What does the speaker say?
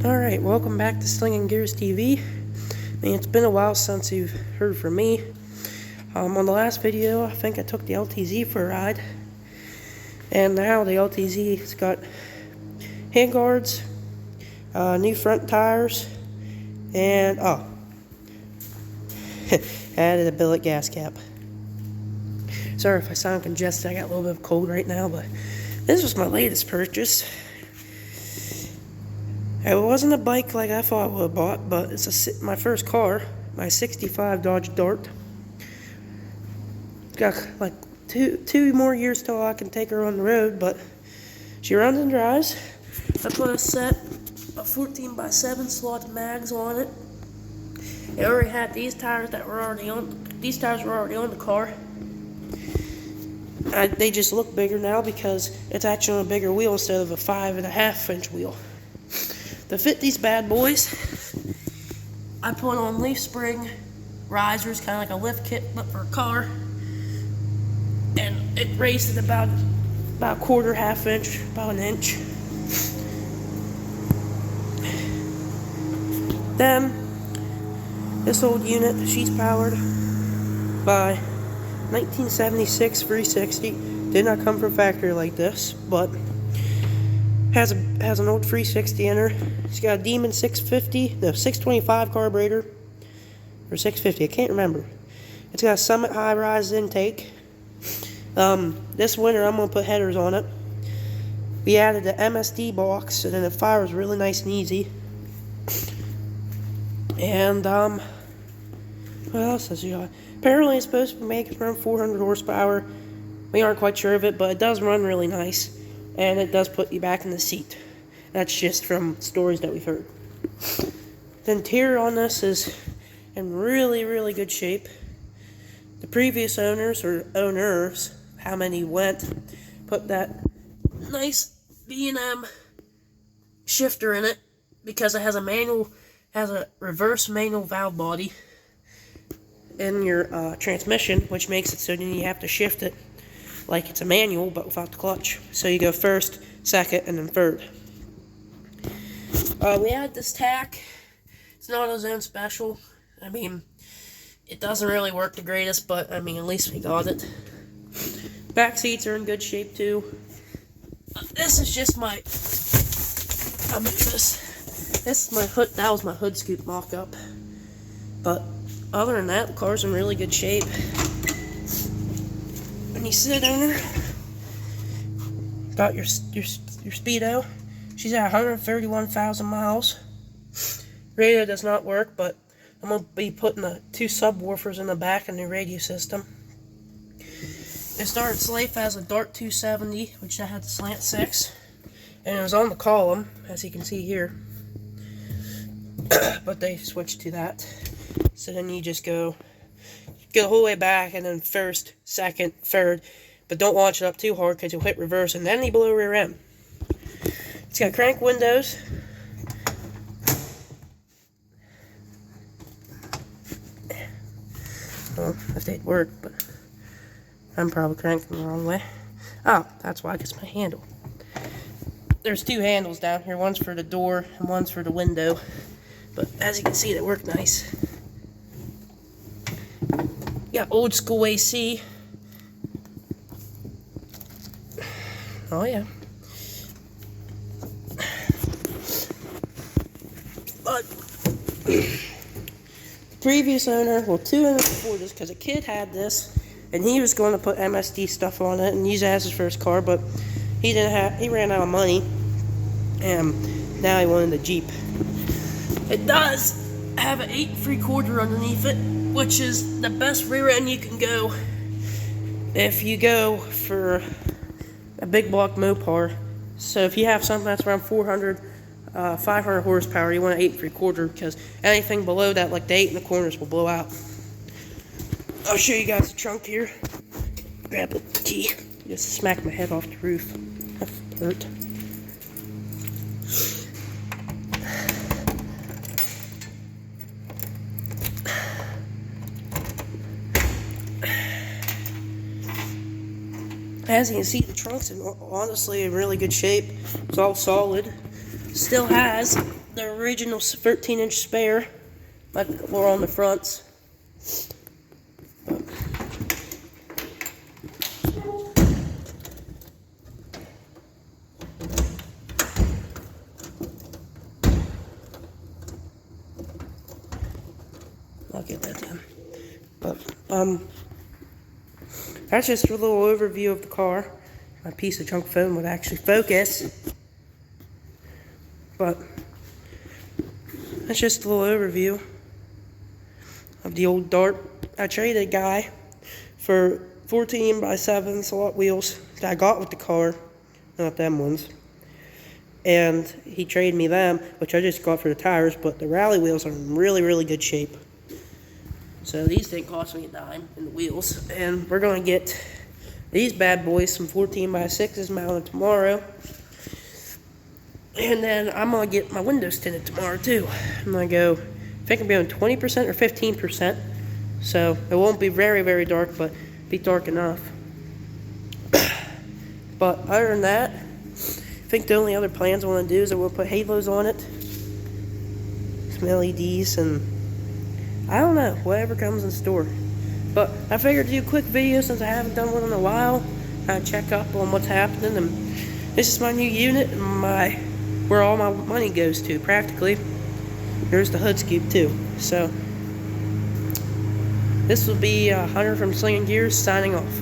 Alright, welcome back to Slinging Gears TV. It's been a while since you've heard from me. On the last video, I think I took the LTZ for a ride. And now the LTZ's got handguards, new front tires, and, added a billet gas cap. Sorry if I sound congested, I got a little bit of cold right now, but this was my latest purchase. It wasn't a bike like I thought I would have bought, but it's my first car, my '65 Dodge Dart. It's got like two more years till I can take her on the road, but she runs and drives. I put a set of 14x7 slotted mags on it. It already had these tires that were already on. These tires were already on the car. They just look bigger now because it's actually on a bigger wheel instead of a 5.5-inch wheel. To fit these bad boys, I put on leaf spring risers, kind of like a lift kit, but for a car. And it raised it about a quarter, half-inch, about an inch. Then, this old unit, she's powered by 1976 360. Did not come from factory like this, but has an old 360 in her. It's got a Demon 625 carburetor, or 650, I can't remember. It's got a Summit high-rise intake. This winter I'm gonna put headers on it. We added the MSD box, and then it fires really nice and easy. And what else has it got? Apparently it's supposed to make around 400 horsepower. We aren't quite sure of it, but it does run really nice. And it does put you back in the seat. That's just from stories that we've heard. The interior on this is in really, really good shape. The previous owners, how many went, put that nice B&M shifter in it because it has a reverse manual valve body in your transmission, which makes it so then you have to shift it like it's a manual, but without the clutch. So you go first, second, and then third. We added this tack. It's not a zone special. I mean, it doesn't really work the greatest, but I mean, at least we got it. Back seats are in good shape too. This is just my. I'll move this. This is my hood. That was my hood scoop mock-up. But other than that, the car's in really good shape. When you sit in her, got your speedo. She's at 131,000 miles. Radio does not work, but I'm gonna be putting the two subwoofers in the back in the radio system. It started its life as a Dart 270, which had the slant 6, and it was on the column, as you can see here. But they switched to that. So then you just go the whole way back, and then first, second, third, but don't launch it up too hard because you'll hit reverse and then you blow rear end. It's got crank windows. Well, if they'd work, but I'm probably cranking the wrong way. Oh, that's why, because my handle. There's two handles down here, one's for the door and one's for the window, but as you can see, they work nice. Got old school AC. Oh yeah. But the previous owner, well, two owners before this, because a kid had this, and he was going to put MSD stuff on it and use it as his first car, but he ran out of money, and now he wanted a Jeep. It does have an 8 3/4 underneath it, which is the best rear end you can go if you go for a big block Mopar. So if you have something that's around 500 horsepower, you want an 8 3/4 because anything below that, like the 8 in the corners, will blow out. I'll show you guys the trunk here. Grab the key. Just smack my head off the roof. That hurt. As you can see, the trunk's honestly in really good shape. It's all solid. Still has the original 13-inch spare, like we're on the fronts. I'll get that done. But that's just a little overview of the car. My piece of junk phone would actually focus. But that's just a little overview of the old Dart. I traded a guy for 14x7 slot wheels that I got with the car, not them ones. And he traded me them, which I just got for the tires, but the rally wheels are in really, really good shape. So these didn't cost me a dime in the wheels. And we're going to get these bad boys, some 14x6s mounted tomorrow. And then I'm going to get my windows tinted tomorrow too. I'm going to go, I think I'm going 20% or 15%. So it won't be very, very dark, but be dark enough. But other than that, I think the only other plans I want to do is I will put halos on it. Some LEDs and I don't know, whatever comes in store. But I figured to do a quick video since I haven't done one in a while. Kind of check up on what's happening. And this is my new unit and where all my money goes to, practically. There's the hood scoop too. So this will be Hunter from Slinging Gears signing off.